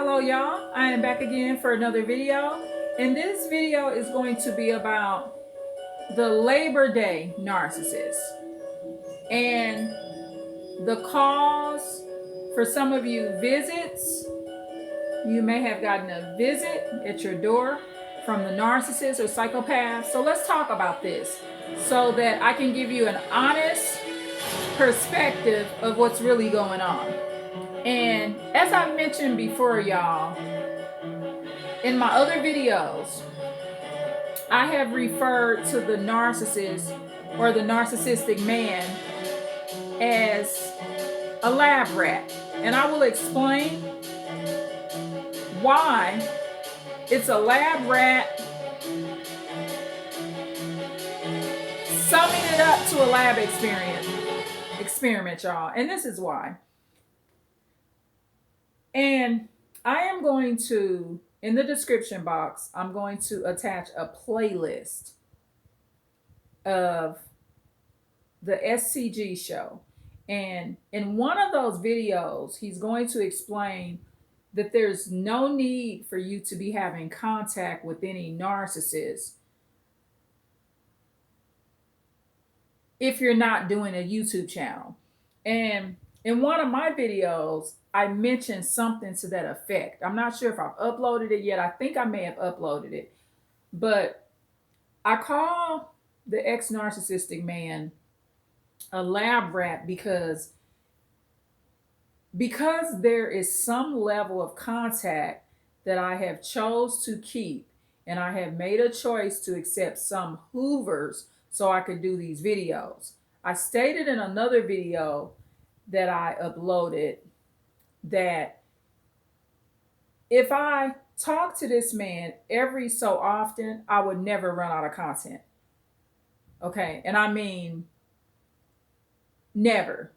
Hello y'all, I am back again for another video, and this video is going to be about the Labor Day narcissist and the cause for some of you visits. You may have gotten a visit at your door from the narcissist or psychopath. So let's talk about this so that I can give you an honest perspective of what's really going on. And as I mentioned before, y'all, in my other videos, I have referred to the narcissist or the narcissistic man as a lab rat. And I will explain why it's a lab rat, summing it up to a lab experiment, y'all. And this is why. And I am going to, in the description box, I'm going to attach a playlist of the SCG show. And in one of those videos, he's going to explain that there's no need for you to be having contact with any narcissist if you're not doing a YouTube channel. And in one of my videos, I mentioned something to that effect. I'm not sure if I've uploaded it yet. I think I may have uploaded it. But I call the ex-narcissistic man a lab rat because there is some level of contact that I have chose to keep, and I have made a choice to accept some hoovers so I could do these videos. I stated in another video that I uploaded that if I talk to this man every so often, I would never run out of content. Okay, and I mean never.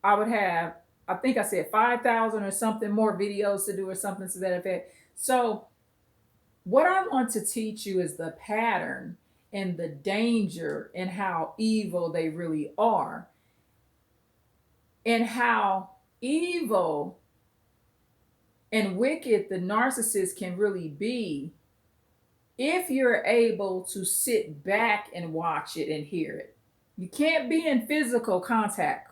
I would have, I think I said 5,000 or something more videos to do or something to that effect. So what I want to teach you is the pattern and the danger and how evil they really are, and how evil and wicked the narcissist can really be if you're able to sit back and watch it and hear it. You can't be in physical contact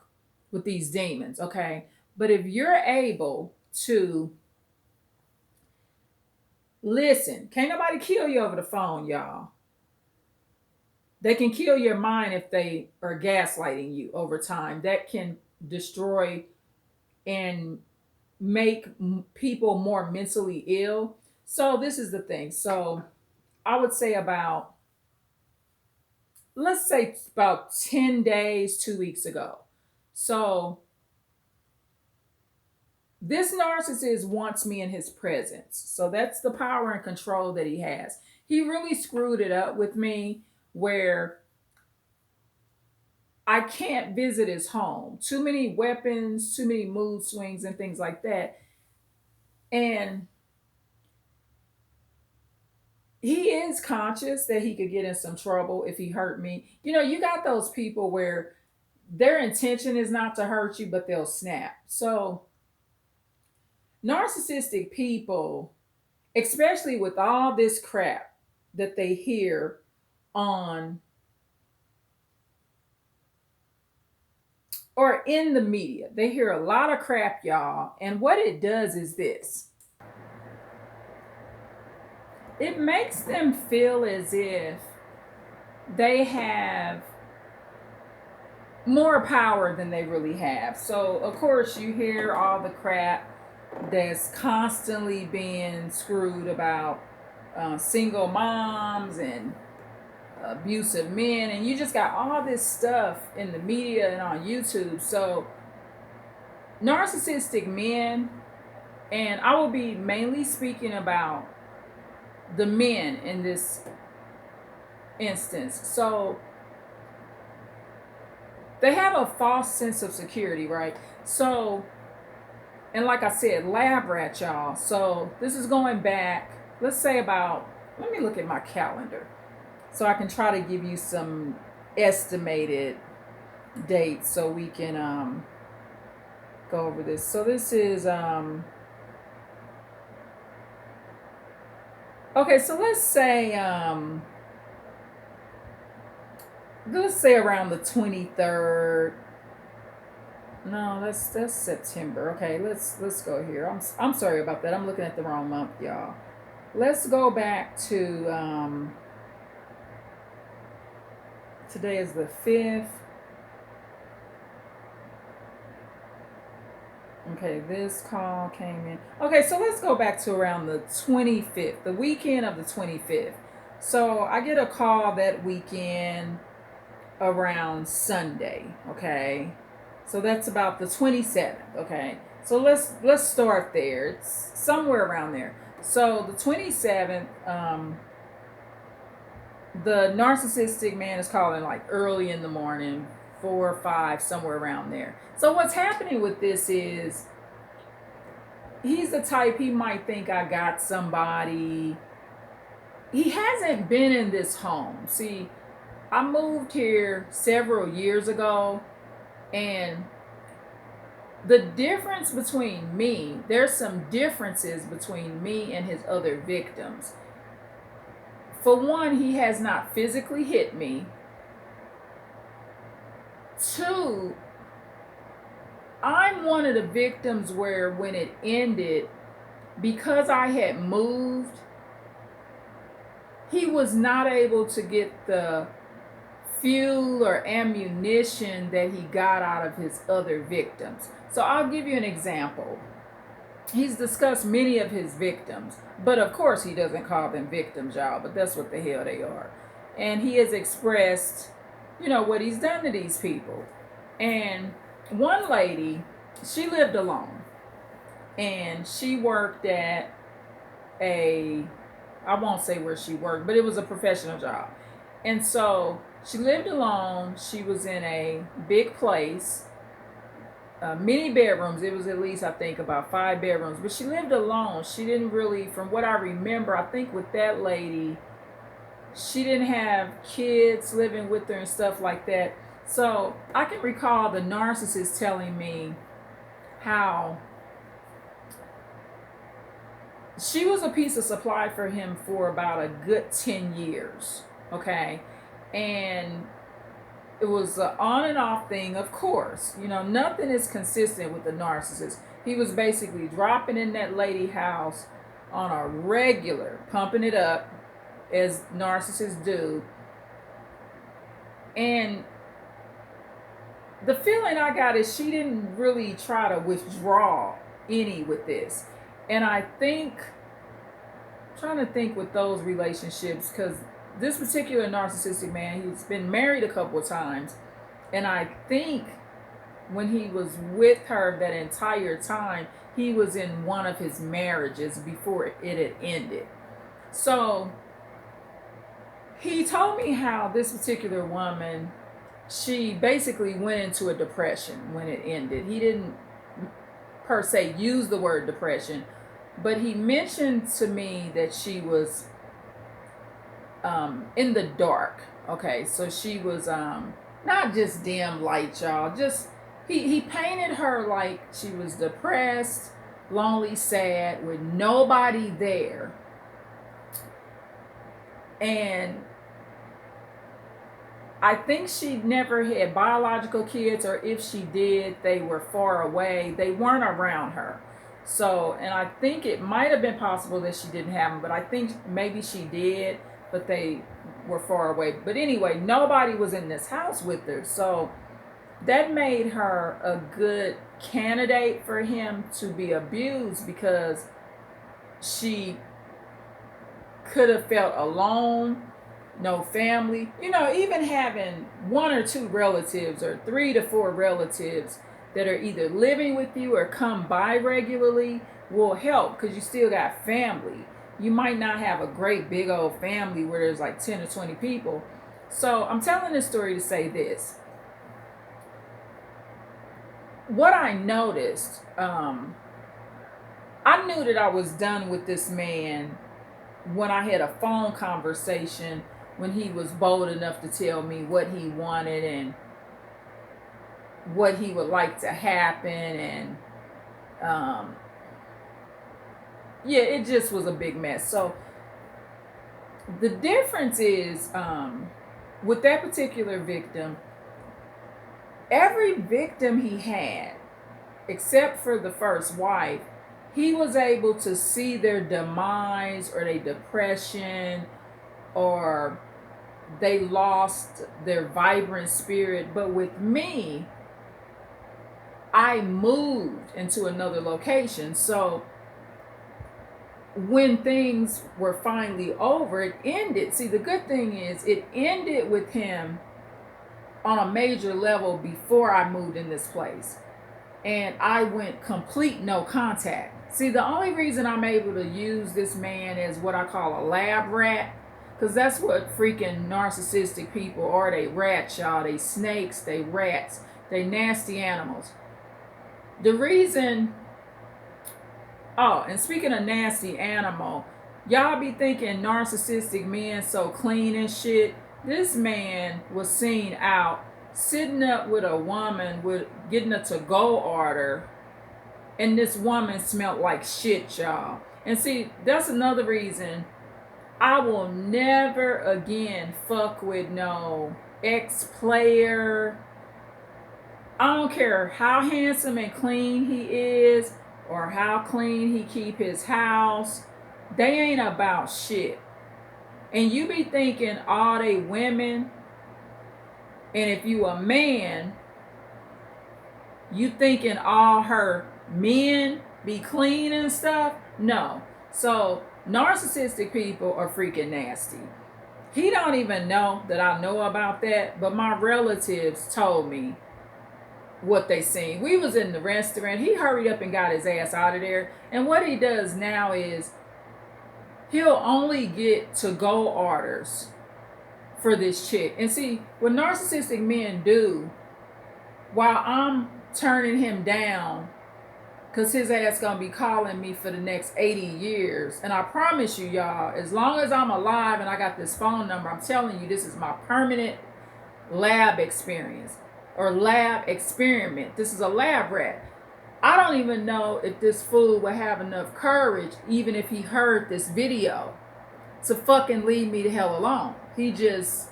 with these demons, okay? But if you're able to listen, can't nobody kill you over the phone, y'all. They can kill your mind if they are gaslighting you over time. That can destroy and make people more mentally ill. So this is the thing. So I would say let's say about 10 days, 2 weeks ago. So this narcissist wants me in his presence. So that's the power and control that he has. He really screwed it up with me where I can't visit his home. Too many weapons, too many mood swings and things like that. And he is conscious that he could get in some trouble if he hurt me. You know, you got those people where their intention is not to hurt you, but they'll snap. So narcissistic people, especially with all this crap that they hear on or in the media, they hear a lot of crap, y'all. And what it does is this: it makes them feel as if they have more power than they really have. So of course you hear all the crap that's constantly being screwed about single moms and abusive men, and you just got all this stuff in the media and on YouTube. So narcissistic men, and I will be mainly speaking about the men in this instance. So they have a false sense of security, right? So, and like I said, lab rat, y'all. So this is going back, let's say about, let me look at my calendar so I can try to give you some estimated dates so we can go over this. So this is Okay, so let's say around the 23rd. No, that's September. Okay, let's go here. I'm sorry about that. I'm looking at the wrong month, y'all. Let's go back to today is the 5th. Okay, this call came in. Okay, so let's go back to around the 25th, the weekend of the 25th. So I get a call that weekend around Sunday. Okay, so that's about the 27th. Okay, so let's start there. It's somewhere around there. So the 27th, the narcissistic man is calling like early in the morning, 4 or 5, somewhere around there. So what's happening with this is he's the type, he might think I got somebody. He hasn't been in this home. See, I moved here several years ago, and the difference between me, there's some differences between me and his other victims. For one, he has not physically hit me. 2, I'm one of the victims where when it ended, because I had moved, he was not able to get the fuel or ammunition that he got out of his other victims. So I'll give you an example. He's discussed many of his victims, but of course he doesn't call them victims, y'all, but that's what the hell they are. And he has expressed, what he's done to these people. And one lady, she lived alone, and she worked at I won't say where she worked, but it was a professional job. And so she lived alone. She was in a big place, many bedrooms. It was at least, I think, about 5 bedrooms. But she lived alone. She didn't really, from what I remember, I think with that lady, she didn't have kids living with her and stuff like that. So I can recall the narcissist telling me how she was a piece of supply for him for about a good 10 years. Okay. And it was an on and off thing, of course. Nothing is consistent with the narcissist. He was basically dropping in that lady house on a regular, pumping it up, as narcissists do. And the feeling I got is she didn't really try to withdraw any with this. And I think, trying to think with those relationships, because this particular narcissistic man, he's been married a couple of times, and I think when he was with her that entire time, he was in one of his marriages before it had ended. So he told me how this particular woman, she basically went into a depression when it ended. He didn't per se use the word depression, but he mentioned to me that she was in the dark. Okay, so she was not just dim light, y'all. Just he painted her like she was depressed, lonely, sad, with nobody there. And I think she never had biological kids, or if she did, they were far away. They weren't around her. So, and I think it might have been possible that she didn't have them, but I think maybe she did, but they were far away. But anyway, nobody was in this house with her. So that made her a good candidate for him to be abused, because she could have felt alone, no family. Even having 1 or 2 relatives or 3 to 4 relatives that are either living with you or come by regularly will help, because you still got family. You might not have a great big old family where there's like 10 or 20 people. So I'm telling this story to say this. What I noticed, I knew that I was done with this man when I had a phone conversation, when he was bold enough to tell me what he wanted and what he would like to happen. And yeah, it just was a big mess. So The difference is with that particular victim, every victim he had, except for the first wife, he was able to see their demise or their depression, or they lost their vibrant spirit. But with me, I moved into another location. So when things were finally over, it ended. See, the good thing is it ended with him on a major level before I moved in this place. And I went complete no contact. See, the only reason I'm able to use this man as what I call a lab rat, because that's what freaking narcissistic people are. They rats, y'all. They snakes, they rats, they nasty animals. The reason, oh, and speaking of nasty animal, y'all be thinking narcissistic men so clean and shit. This man was seen out sitting up with a woman with getting a to-go order, and this woman smelled like shit, y'all. And see, that's another reason I will never again fuck with no ex-player. I don't care how handsome and clean he is or how clean he keep his house. They ain't about shit. And you be thinking all they women, and if you a man, you thinking all her men be clean and stuff? No. So narcissistic people are freaking nasty. He don't even know that I know about that, but my relatives told me what they seen. We was in the restaurant. He hurried up and got his ass out of there. And what he does now is he'll only get to-go orders for this chick. And see, what narcissistic men do, while I'm turning him down, because his ass gonna be calling me for the next 80 years. And I promise you, y'all, as long as I'm alive and I got this phone number, I'm telling you, this is my permanent lab experience or lab experiment. This is a lab rat. I don't even know if this fool would have enough courage, even if he heard this video, to fucking leave me the hell alone. He just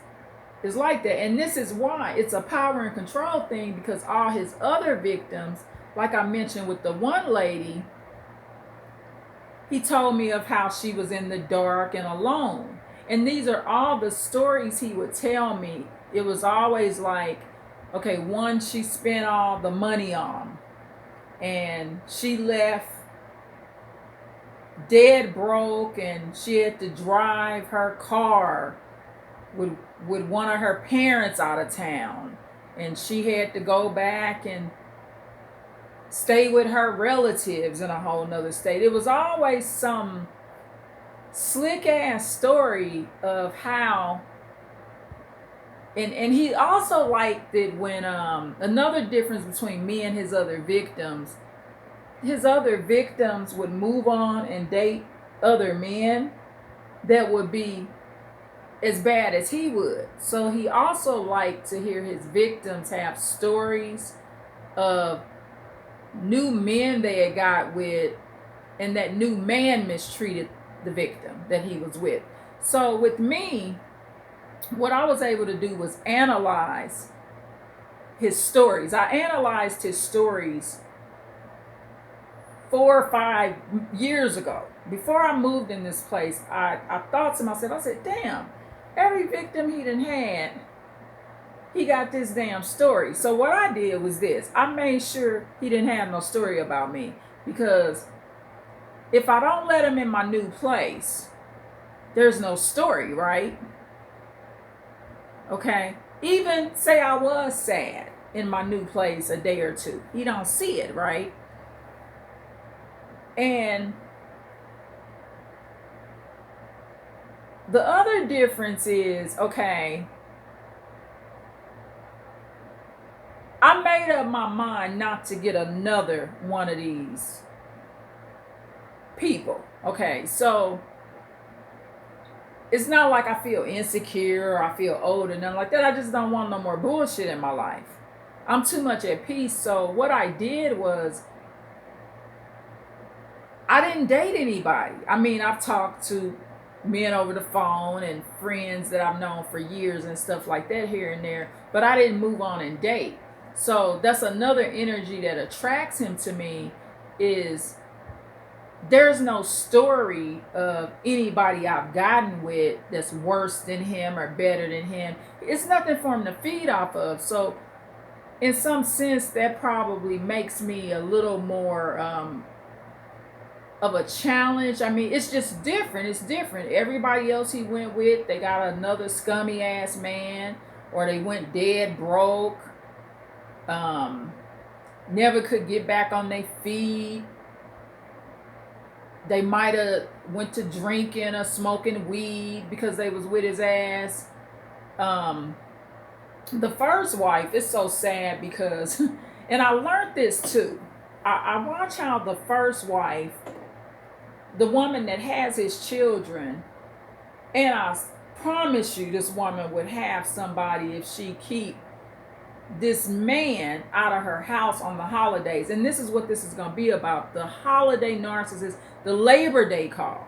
is like that. And this is why it's a power and control thing, because all his other victims, like I mentioned with the one lady, he told me of how she was in the dark and alone. And these are all the stories he would tell me. It was always like, okay, one she spent all the money on, and she left dead broke, and she had to drive her car with one of her parents out of town, and she had to go back and stay with her relatives in a whole nother state. It was always some slick ass story of how, and he also liked it when another difference between me and his other victims would move on and date other men that would be as bad as he would. So he also liked to hear his victims have stories of new men they had got with, and that new man mistreated the victim that he was with. So with me, what I was able to do was analyze his stories. I analyzed his stories 4 or 5 years ago. Before I moved in this place, I thought to myself, I said, damn, every victim he done had, he got this damn story. So what I did was this. I made sure he didn't have no story about me, because if I don't let him in my new place, there's no story, right? Okay? Even say I was sad in my new place a day or two, he don't see it, right? And the other difference is, okay, I made up my mind not to get another one of these people. Okay, so it's not like I feel insecure or I feel old or nothing like that. I just don't want no more bullshit in my life. I'm too much at peace. So what I did was, I didn't date anybody. I mean, I've talked to men over the phone and friends that I've known for years and stuff like that here and there, but I didn't move on and date. So that's another energy that attracts him to me, is there's no story of anybody I've gotten with that's worse than him or better than him. It's nothing for him to feed off of. So in some sense, that probably makes me a little more of a challenge. I mean, it's just different. It's different. Everybody else he went with, they got another scummy ass man, or they went dead broke, never could get back on their feet. They might have went to drinking or smoking weed because they was with his ass. The first wife is so sad because, and I learned this too. I watch how the first wife, the woman that has his children, and I promise you this woman would have somebody if she keep this man out of her house on the holidays. And this is what this is going to be about: the holiday narcissist, the Labor Day call.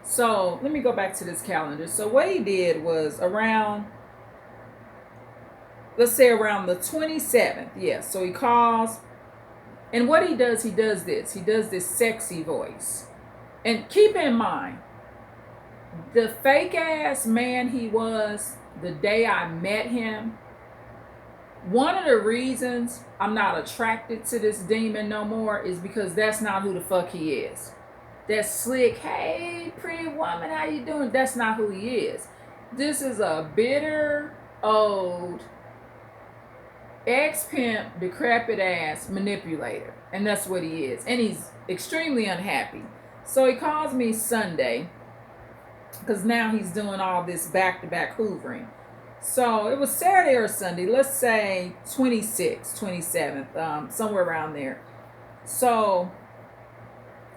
So let me go back to this calendar. So what he did was around, let's say around the 27th. Yeah. So he calls, and what he does this sexy voice. And keep in mind, the fake ass man he was the day I met him, one of the reasons I'm not attracted to this demon no more is because that's not who the fuck he is. That slick, hey, pretty woman, how you doing? That's not who he is. This is a bitter, old, ex-pimp, decrepit ass manipulator. And that's what he is. And he's extremely unhappy. So he calls me Sunday, because now he's doing all this back-to-back hoovering. So it was Saturday or Sunday, let's say 26th, 27th, somewhere around there. So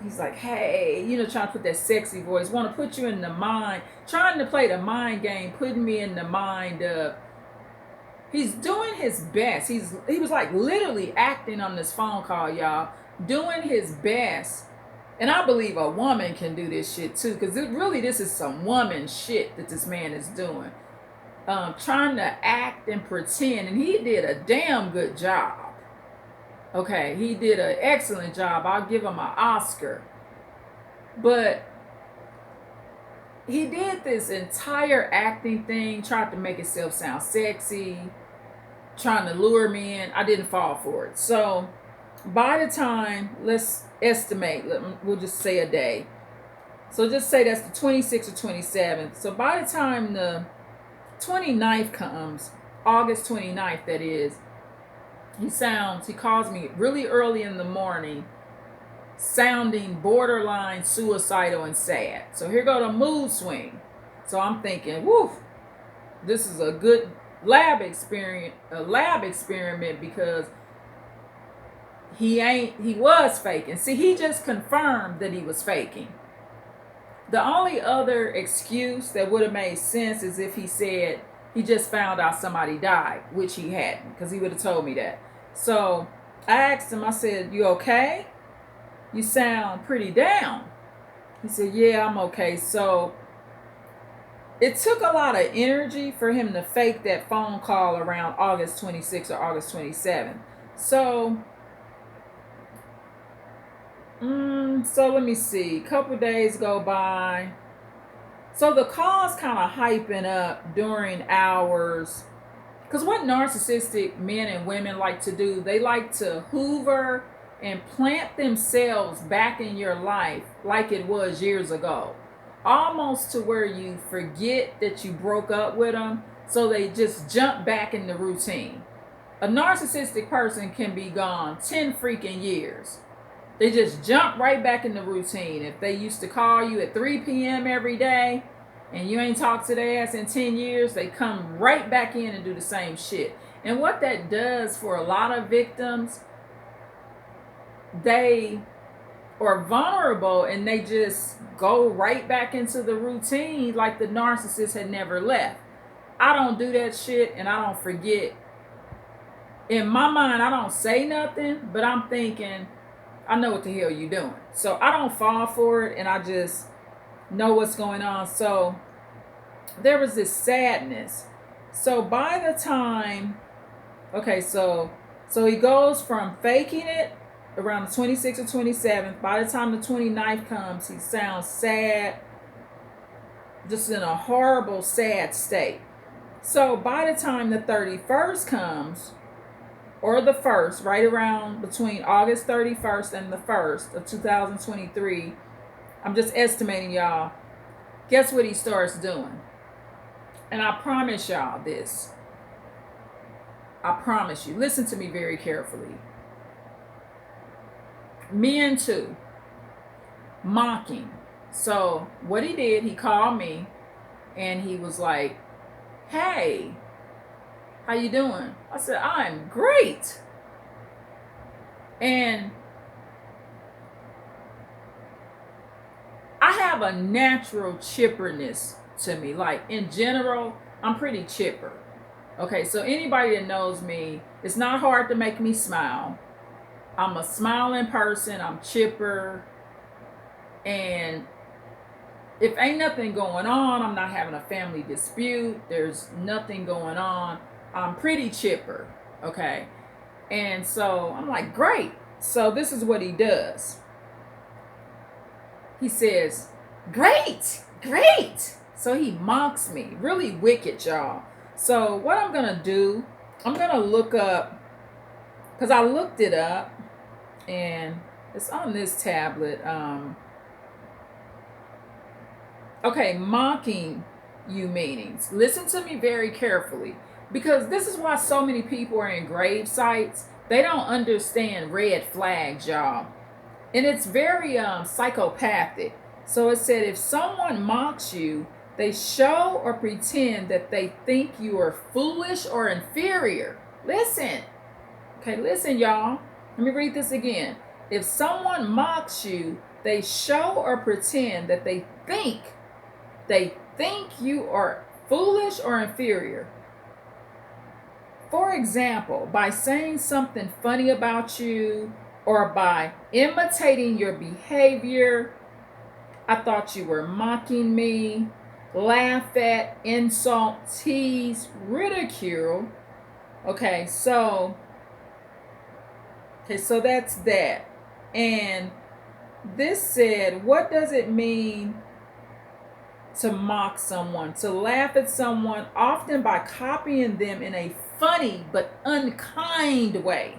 he's like, hey, trying to put that sexy voice, want to put you in the mind, trying to play the mind game, putting me in the mind of, he's doing his best. He was like literally acting on this phone call, y'all, doing his best. And I believe a woman can do this shit too, because this is some woman shit that this man is doing. Trying to act and pretend, and he did a damn good job. Okay, he did an excellent job. I'll give him an Oscar. But he did this entire acting thing, tried to make himself sound sexy, trying to lure me in. I didn't fall for it. So by the time, let's estimate, we'll just say a day. So just say that's the 26th or 27th. So by the time the 29th comes, August 29th that is, he calls me really early in the morning, sounding borderline suicidal and sad. So here go the mood swing. So I'm thinking, woof, this is a good lab experiment, because he was faking. See, he just confirmed that he was faking. The only other excuse that would have made sense is if he said he just found out somebody died, which he hadn't, because he would have told me that. So I asked him, I said, you okay? You sound pretty down. He said, yeah, I'm okay. So it took a lot of energy for him to fake that phone call around August 26th or August 27th. So let me see. A couple days go by. So the call's kind of hyping up during hours. Because what narcissistic men and women like to do, they like to hoover and plant themselves back in your life like it was years ago. Almost to where you forget that you broke up with them. So they just jump back in the routine. A narcissistic person can be gone 10 freaking years. They just jump right back in the routine. If they used to call you at 3 p.m. every day and you ain't talked to their ass in 10 years, they come right back in and do the same shit. And what that does for a lot of victims, they are vulnerable and they just go right back into the routine like the narcissist had never left. I don't do that shit, and I don't forget. In my mind, I don't say nothing, but I'm thinking, I know what the hell you're doing. So I don't fall for it, and I just know what's going on. So there was this sadness. So by the time, okay, so he goes from faking it around the 26th or 27th. By the time the 29th comes, he sounds sad, just in a horrible, sad state. So by the time the 31st comes, or the 1st, right around between August 31st and the 1st of 2023, I'm just estimating, y'all, guess what he starts doing? And I promise y'all this. I promise you. Listen to me very carefully. Men too. Mocking. So what he did, he called me and he was like, "Hey, how you doing?" I said, "I'm great." And I have a natural chipperness to me. Like in general, I'm pretty chipper. Okay, so anybody that knows me, it's not hard to make me smile. I'm a smiling person, I'm chipper, and if ain't nothing going on, I'm not having a family dispute, there's nothing going on, I'm pretty chipper, okay? And so I'm like, great. So this is what he does. He says, "Great, great." So he mocks me, really wicked, y'all. So what I'm gonna do, I'm gonna look up, because I looked it up and it's on this tablet. Okay, mocking you meanings. Listen to me very carefully, because this is why so many people are in grave sites. They don't understand red flags, y'all. And it's very psychopathic. So it said, if someone mocks you, they show or pretend that they think you are foolish or inferior. Listen. Okay, listen, y'all. Let me read this again. If someone mocks you, they show or pretend that they think you are foolish or inferior. For example, by saying something funny about you or by imitating your behavior. "I thought you were mocking me." Laugh at, insult, tease, ridicule. Okay, so that's that. And this said, what does it mean to mock someone? To laugh at someone, often by copying them in a funny but unkind way.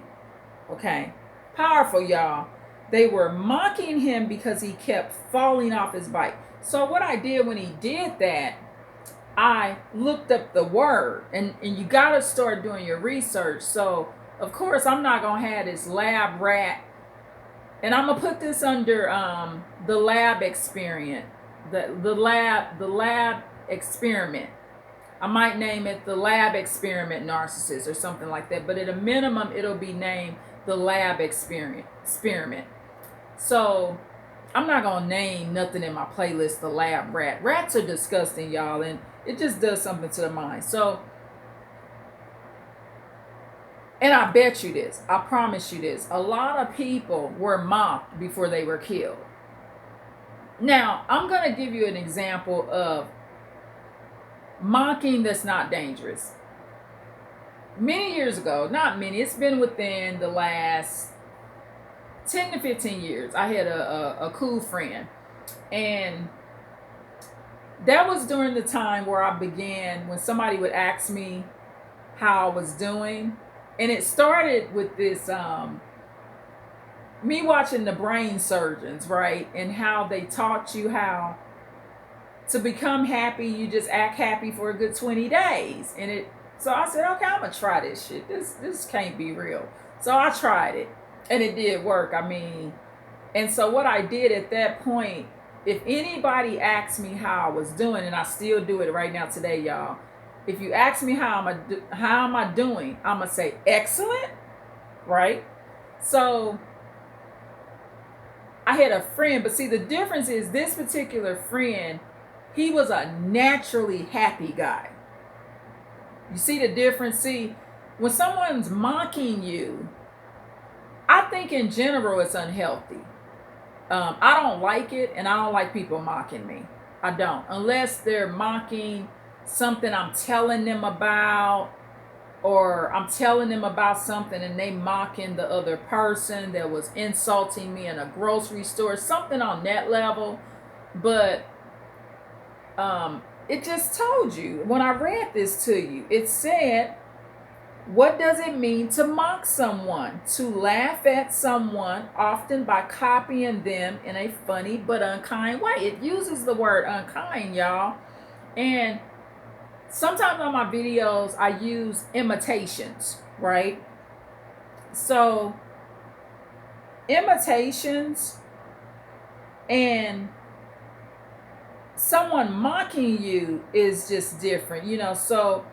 Okay, powerful, y'all. They were mocking him because he kept falling off his bike. So what I did when he did that, I looked up the word, and you got to start doing your research. So of course I'm not gonna have this lab rat, and I'm gonna put this under the lab experiment, the lab experiment. I might name it the lab experiment narcissist or something like that, but at a minimum it'll be named the lab experiment. So I'm not gonna name nothing in my playlist the lab rat. Rats are disgusting, y'all, and it just does something to the mind. So, and I bet you this, I promise you this, a lot of people were mocked before they were killed. Now, I'm gonna give you an example of mocking that's not dangerous. Many years ago, not many, it's been within the last 10 to 15 years, I had a cool friend, and that was during the time where I began, when somebody would ask me how I was doing, and it started with this me watching the brain surgeons, right, and how they taught you how to become happy. You just act happy for a good 20 days, and so I said, okay, I'm gonna try this shit. This can't be real. So I tried it, and it did work. I mean, and so what I did at that point, if anybody asked me how I was doing, and I still do it right now today, y'all. If you ask me how am I doing, I'm gonna say excellent, right? So I had a friend, but see, the difference is this particular friend, he was a naturally happy guy. You see the difference? See, when someone's mocking you, I think in general it's unhealthy. I don't like it, and I don't like people mocking me. I don't. Unless they're mocking something I'm telling them about, or I'm telling them about something and they mocking the other person that was insulting me in a grocery store, something on that level. But it just told you when I read this to you, it said, what does it mean to mock someone? To laugh at someone, often by copying them in a funny but unkind way. It uses the word unkind, y'all. And sometimes on my videos, I use imitations, right? So, imitations and someone mocking you is just different, you know. So,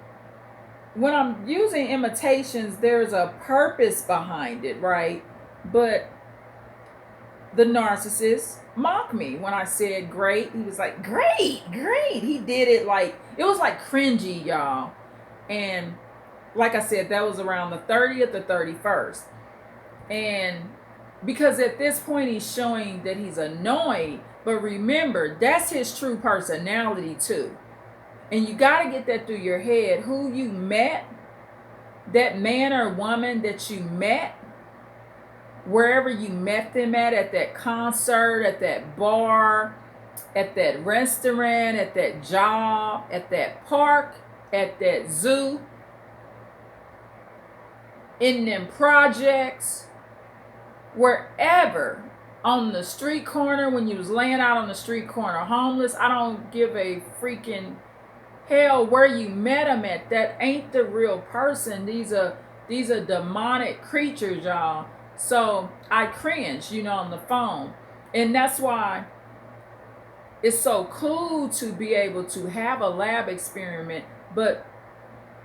when I'm using imitations, there's a purpose behind it, right? But the narcissist mocked me when I said great. He was like, great, great. He did it like, it was like cringy, y'all. And like I said, that was around the 30th or 31st. And because at this point he's showing that he's annoyed. But remember, that's his true personality too. And you got to get that through your head. Who you met, that man or woman that you met, wherever you met them at that concert, at that bar, at that restaurant, at that job, at that park, at that zoo, in them projects, wherever, on the street corner, when you was laying out on the street corner homeless, I don't give a freaking hell where you met them at. That ain't the real person. These are demonic creatures, y'all. So I cringe, you know, on the phone. And that's why it's so cool to be able to have a lab experiment. But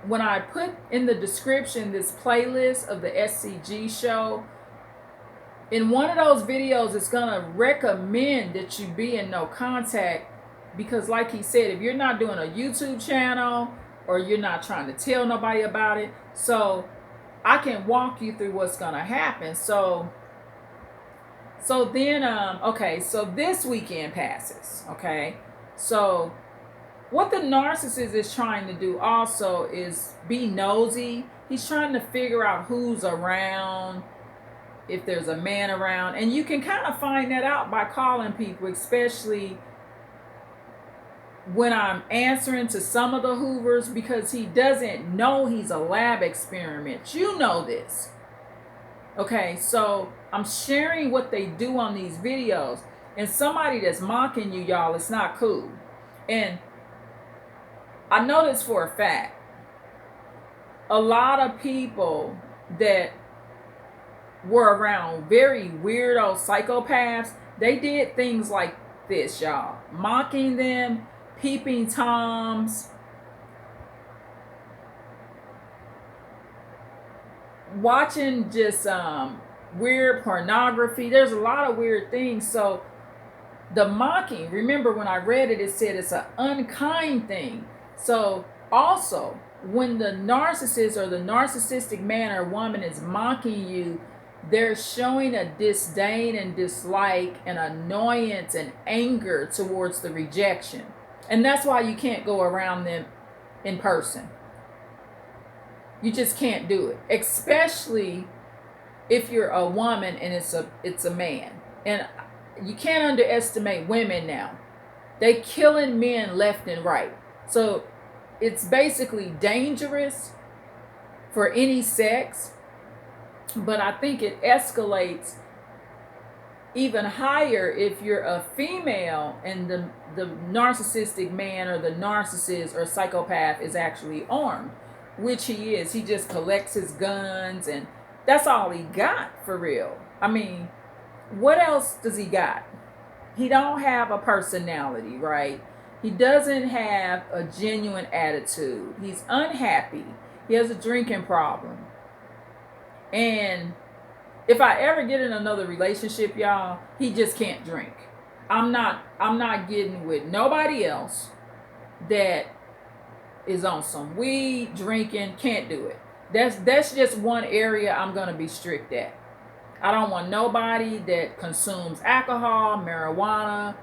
when I put in the description this playlist of the SCG show, in one of those videos, it's going to recommend that you be in no contact. Because like he said, if you're not doing a YouTube channel or you're not trying to tell nobody about it, so I can walk you through what's going to happen. So then, okay, so this weekend passes, okay? So what the narcissist is trying to do also is be nosy. He's trying to figure out who's around, if there's a man around. And you can kind of find that out by calling people, especially when I'm answering to some of the Hoovers, because he doesn't know he's a lab experiment. You know this. Okay, so I'm sharing what they do on these videos. And somebody that's mocking you, y'all, it's not cool. And I know this for a fact. A lot of people that were around very weirdo psychopaths, they did things like this, y'all. Mocking them, peeping toms, watching just weird pornography. There's a lot of weird things. So the mocking, remember when I read it, it said it's an unkind thing. So also, when the narcissist or the narcissistic man or woman is mocking you, they're showing a disdain and dislike and annoyance and anger towards the rejection. And that's why you can't go around them in person. You just can't do it. Especially if you're a woman and it's a man. And you can't underestimate women now. They killing men left and right. So it's basically dangerous for any sex. But I think it escalates even higher if you're a female and the narcissistic man or the narcissist or psychopath is actually armed, which he is. He just collects his guns and that's all he got for real. I mean, what else does he got? He don't have a personality, right? He doesn't have a genuine attitude. He's unhappy. He has a drinking problem. And if I ever get in another relationship, y'all, he just can't drink. I'm not getting with nobody else that is on some weed, drinking, can't do it. That's just one area I'm going to be strict at. I don't want nobody that consumes alcohol, marijuana,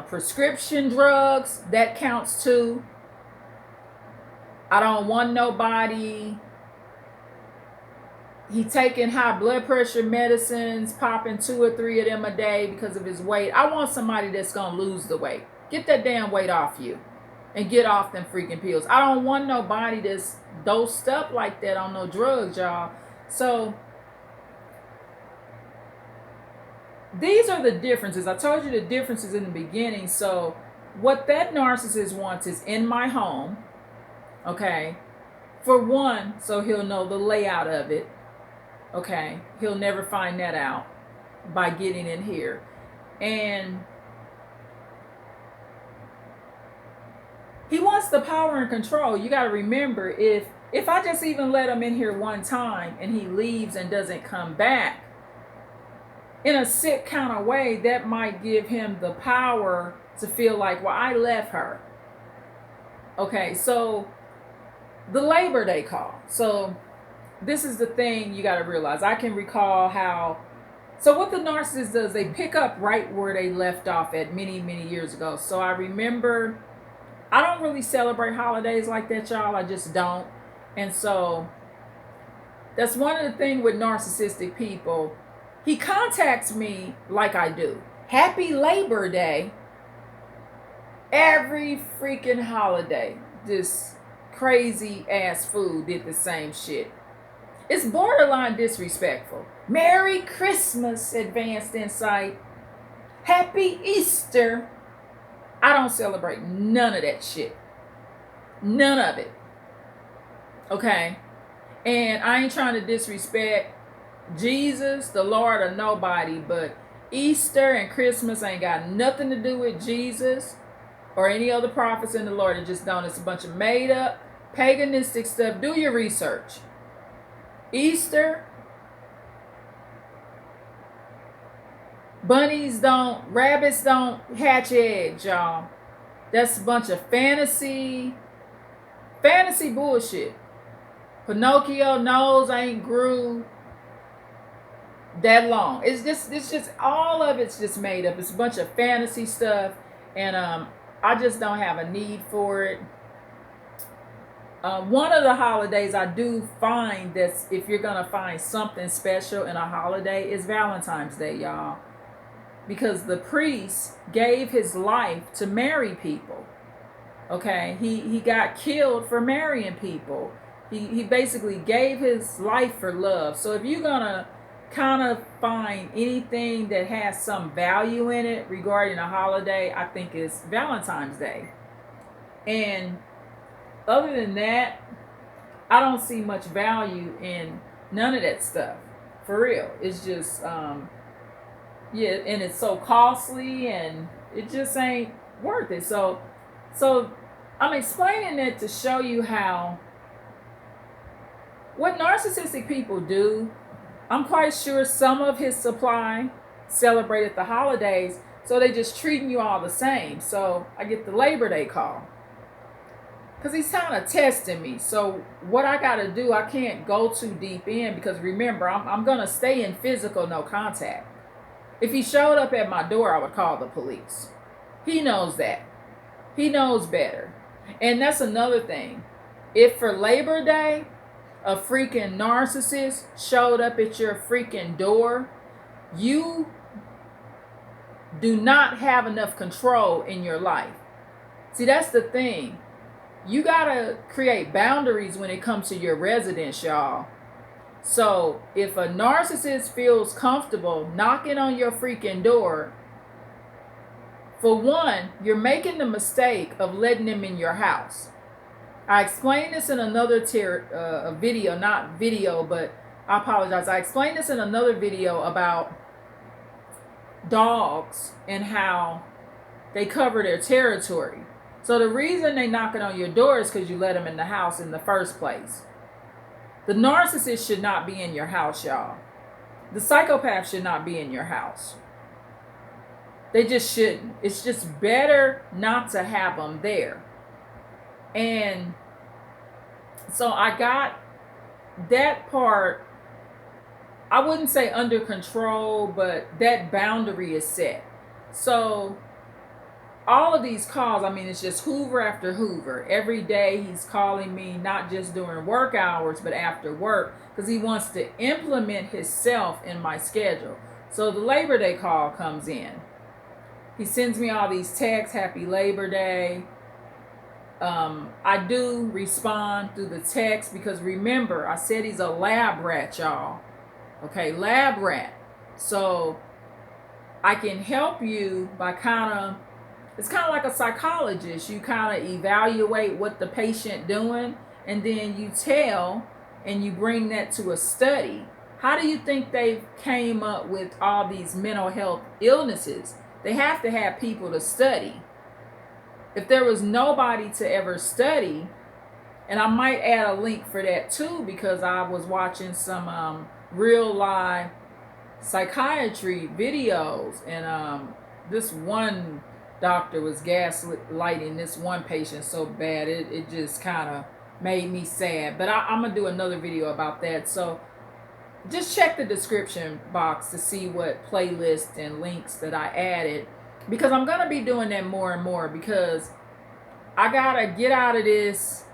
Prescription drugs, that counts too. I don't want nobody. He taking high blood pressure medicines, popping 2 or 3 of them a day because of his weight. I want somebody that's gonna lose the weight. Get that damn weight off you and get off them freaking pills. I don't want nobody that's dosed up like that on no drugs, y'all. So these are the differences. I told you the differences in the beginning. So what that narcissist wants is in my home, okay? For one, so he'll know the layout of it. Okay, he'll never find that out by getting in here. And he wants the power and control. You got to remember, if I just even let him in here one time and he leaves and doesn't come back, in a sick kind of way, that might give him the power to feel like, well, I left her. Okay, so the Labor Day call. So this is the thing you got to realize. I can recall how, so what the narcissist does, they pick up right where they left off at many, many years ago. So I remember, I don't really celebrate holidays like that, y'all. I just don't. And so that's one of the things with narcissistic people. He contacts me like I do. Happy Labor Day. Every freaking holiday. This crazy ass food did the same shit. It's borderline disrespectful. Merry Christmas, Advanced Insight. Happy Easter. I don't celebrate none of that shit. None of it. Okay? And I ain't trying to disrespect Jesus, the Lord, or nobody, but Easter and Christmas ain't got nothing to do with Jesus or any other prophets in the Lord. It just don't. It's a bunch of made up, paganistic stuff. Do your research. Easter, rabbits don't hatch eggs, y'all. That's a bunch of fantasy bullshit. Pinocchio nose ain't grew that long. It's just all of it's just made up. It's a bunch of fantasy stuff, and I just don't have a need for it. One of the holidays I do find that's, if you're going to find something special in a holiday, is Valentine's Day, y'all. Because the priest gave his life to marry people. Okay? He got killed for marrying people. He basically gave his life for love. So if you're going to kind of find anything that has some value in it regarding a holiday, I think it's Valentine's Day. And other than that, I don't see much value in none of that stuff. For real. It's just, yeah, and it's so costly and it just ain't worth it. So I'm explaining it to show you how, what narcissistic people do. I'm quite sure some of his supply celebrated the holidays, so they just treating you all the same. So I get the Labor Day call. Because he's kind of testing me. So what I got to do, I can't go too deep in, because remember, I'm going to stay in physical no contact. If he showed up at my door, I would call the police. He knows that. He knows better. And that's another thing. If for Labor Day, a freaking narcissist showed up at your freaking door, you do not have enough control in your life. See, that's the thing. You gotta create boundaries when it comes to your residence, y'all. So if a narcissist feels comfortable knocking on your freaking door, for one, you're making the mistake of letting them in your house. I explained this in another video, not video, but I apologize. I explained this in another video about dogs and how they cover their territory. So the reason they knocking on your door is because you let them in the house in the first place. The narcissist should not be in your house, y'all. The psychopath should not be in your house. They just shouldn't. It's just better not to have them there. And so I got that part, I wouldn't say under control, but that boundary is set. So all of these calls, I mean, it's just Hoover after Hoover. Every day he's calling me, not just during work hours, but after work, because he wants to implement himself in my schedule. So the Labor Day call comes in. He sends me all these texts, Happy Labor Day. I do respond through the text because remember, I said he's a lab rat, y'all. Okay, lab rat. So I can help you by it's kind of like a psychologist. You kind of evaluate what the patient doing, and then you tell and you bring that to a study. How do you think they came up with all these mental health illnesses? They have to have people to study. If there was nobody to ever study, and I might add a link for that too, because I was watching some real live psychiatry videos, and this one doctor was gaslighting this one patient so bad it just kind of made me sad. But I'm gonna do another video about that, so just check the description box to see what playlists and links that I added, because I'm gonna be doing that more and more, because I gotta get out of this.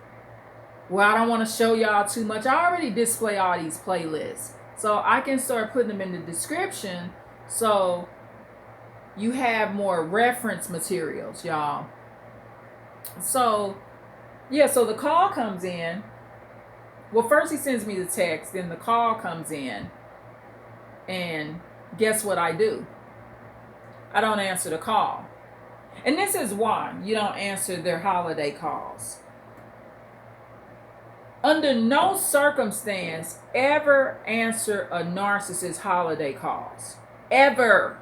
Well, I don't want to show y'all too much. I already display all these playlists, so I can start putting them in the description so you have more reference materials, y'all. So yeah, so the call comes in. Well, first he sends me the text, then the call comes in, and guess what I do? I don't answer the call. And this is why you don't answer their holiday calls. Under no circumstance ever answer a narcissist holiday calls. Ever.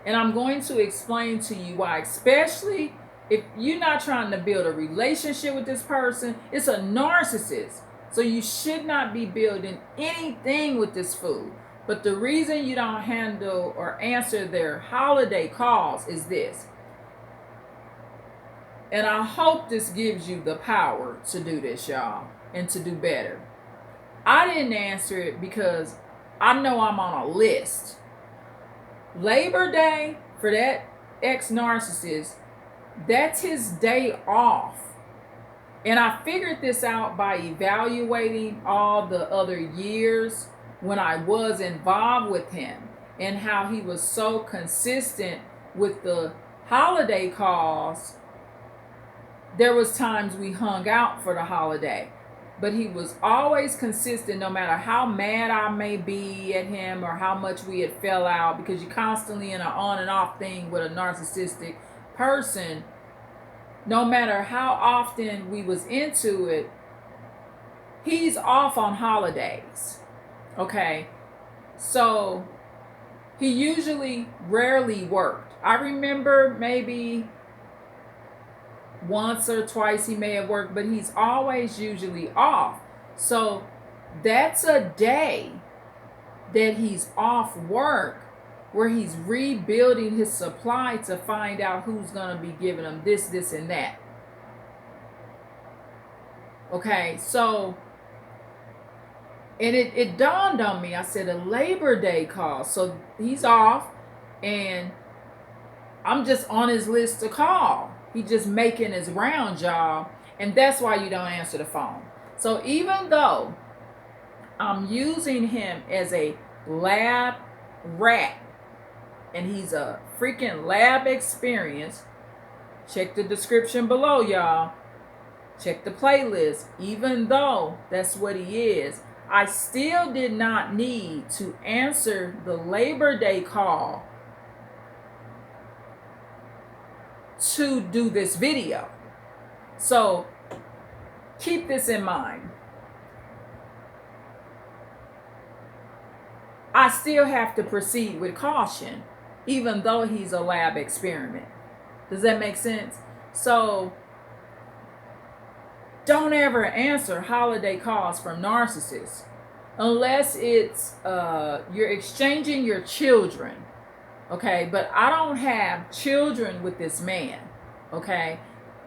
And I'm going to explain to you why, especially if you're not trying to build a relationship with this person. It's a narcissist. So you should not be building anything with this fool. But the reason you don't handle or answer their holiday calls is this. And I hope this gives you the power to do this, y'all, and to do better. I didn't answer it because I know I'm on a list. Labor Day, for that ex-narcissist, that's his day off. And I figured this out by evaluating all the other years when I was involved with him, and how he was so consistent with the holiday calls. There was times we hung out for the holiday, but he was always consistent, no matter how mad I may be at him or how much we had fell out, because you're constantly in an on and off thing with a narcissistic person. No matter how often we was into it, he's off on holidays. Okay, so he usually rarely worked. I remember maybe once or twice he may have worked, but he's always usually off. So that's a day that he's off work where he's rebuilding his supply to find out who's going to be giving him this, and that. Okay, so, and it dawned on me. I said a Labor Day call. So he's off, and I'm just on his list to call. He's just making his rounds, y'all. And that's why you don't answer the phone. So even though I'm using him as a lab rat, and he's a freaking lab experience, check the description below, y'all. Check the playlist. Even though that's what he is, I still did not need to answer the Labor Day call to do this video. So keep this in mind. I still have to proceed with caution, even though he's a lab experiment. Does that make sense? So don't ever answer holiday calls from narcissists unless it's you're exchanging your children. Okay, but I don't have children with this man. Okay,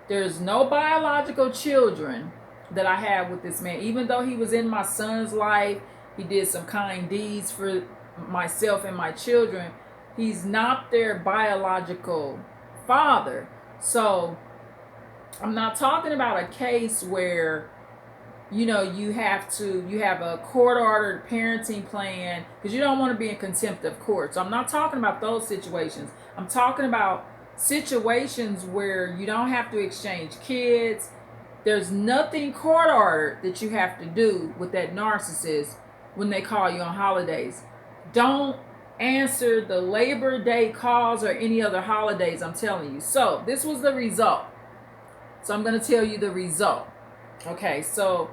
there's no biological children that I have with this man. Even though he was in my son's life, he did some kind deeds for myself and my children, he's not their biological father. So I'm not talking about a case where, you know, you have a court-ordered parenting plan because you don't want to be in contempt of court. So I'm not talking about those situations. I'm talking about situations where you don't have to exchange kids. There's nothing court-ordered that you have to do with that narcissist when they call you on holidays. Don't answer the Labor Day calls or any other holidays, I'm telling you. So this was the result. So I'm going to tell you the result. Okay, so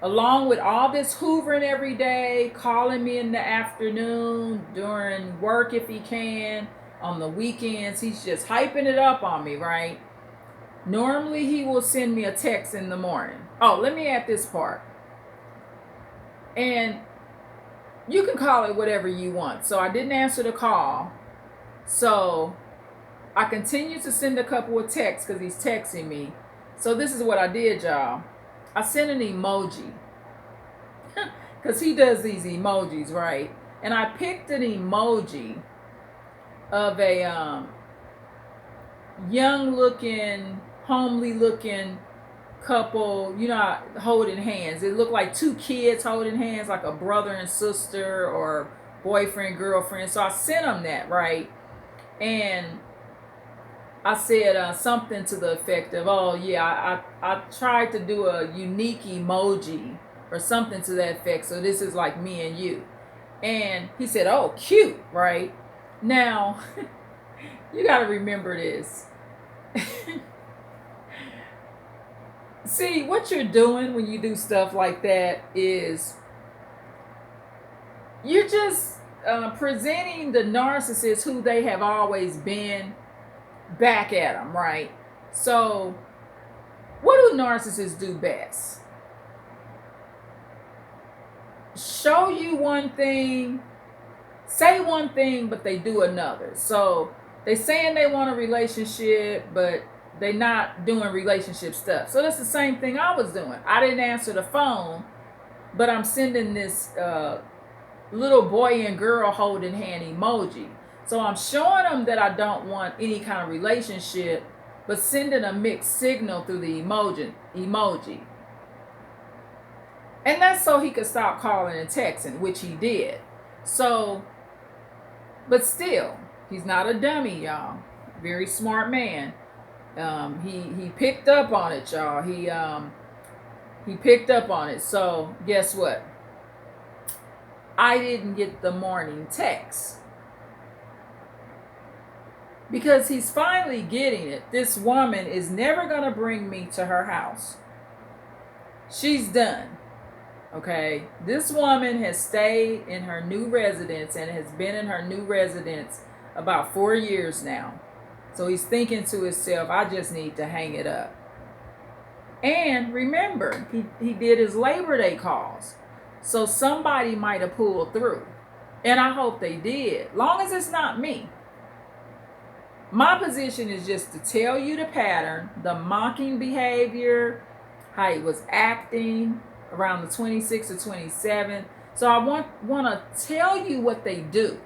along with all this hoovering every day, calling me in the afternoon, during work if he can, on the weekends, he's just hyping it up on me, right? Normally he will send me a text in the morning. Oh, let me add this part. And you can call it whatever you want. So I didn't answer the call. So I continued to send a couple of texts because he's texting me. So this is what I did, y'all. I sent an emoji because he does these emojis, right? And I picked an emoji of a young looking, homely looking couple, you know, holding hands. It looked like two kids holding hands, like a brother and sister or boyfriend, girlfriend. So I sent them that, right? And I said something to the effect of, oh yeah, I tried to do a unique emoji or something to that effect. So this is like me and you. And he said, oh, cute, right? Now, you got to remember this. See, what you're doing when you do stuff like that is you're just presenting the narcissist who they have always been back at them, right? So what do narcissists do best? Show you one thing, say one thing, but they do another. So they saying they want a relationship, but they not doing relationship stuff. So that's the same thing I was doing. I didn't answer the phone, but I'm sending this little boy and girl holding hand emoji. So I'm showing them that I don't want any kind of relationship, but sending a mixed signal through the emoji. And that's so he could stop calling and texting, which he did. So, but still, he's not a dummy, y'all. Very smart man. He picked up on it, y'all. He picked up on it. So guess what? I didn't get the morning text because he's finally getting it. This woman is never gonna bring me to her house. She's done. Okay, this woman has stayed in her new residence and has been in her new residence about 4 years now. So he's thinking to himself, I just need to hang it up. And remember, he did his Labor Day calls. So somebody might have pulled through. And I hope they did. Long as it's not me. My position is just to tell you the pattern, the mocking behavior, how he was acting around the 26th or 27th. So I want to tell you what they do.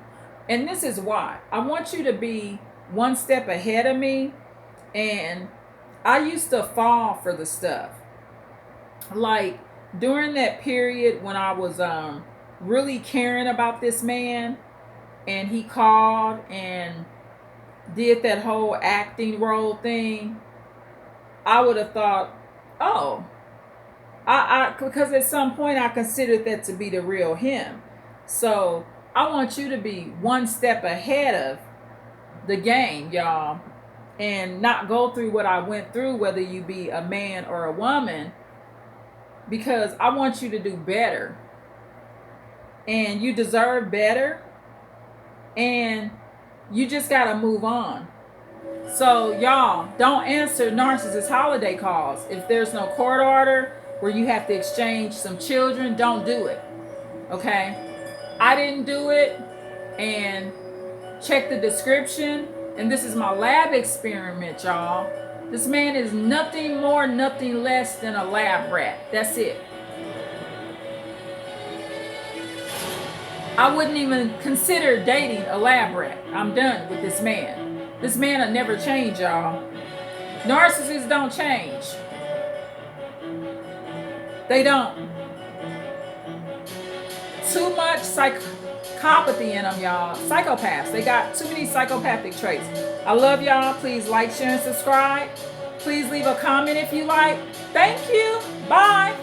And this is why. I want you to be one step ahead of me. And I used to fall for the stuff. Like during that period when I was really caring about this man, and he called and did that whole acting role thing, I would have thought, oh, because at some point I considered that to be the real him. So I want you to be one step ahead of the game, y'all, and not go through what I went through, whether you be a man or a woman, because I want you to do better. And you deserve better. And you just got to move on. So y'all, don't answer narcissist holiday calls. If there's no court order where you have to exchange some children, don't do it. Okay? I didn't do it. And check the description. And this is my lab experiment, y'all. This man is nothing more, nothing less than a lab rat. That's it. I wouldn't even consider dating a lab rat. I'm done with this man. This man will never change, y'all. Narcissists don't change. They don't. Too much psychopathy in them, y'all. Psychopaths. They got too many psychopathic traits. I love y'all. Please like, share, and subscribe. Please leave a comment if you like. Thank you. Bye.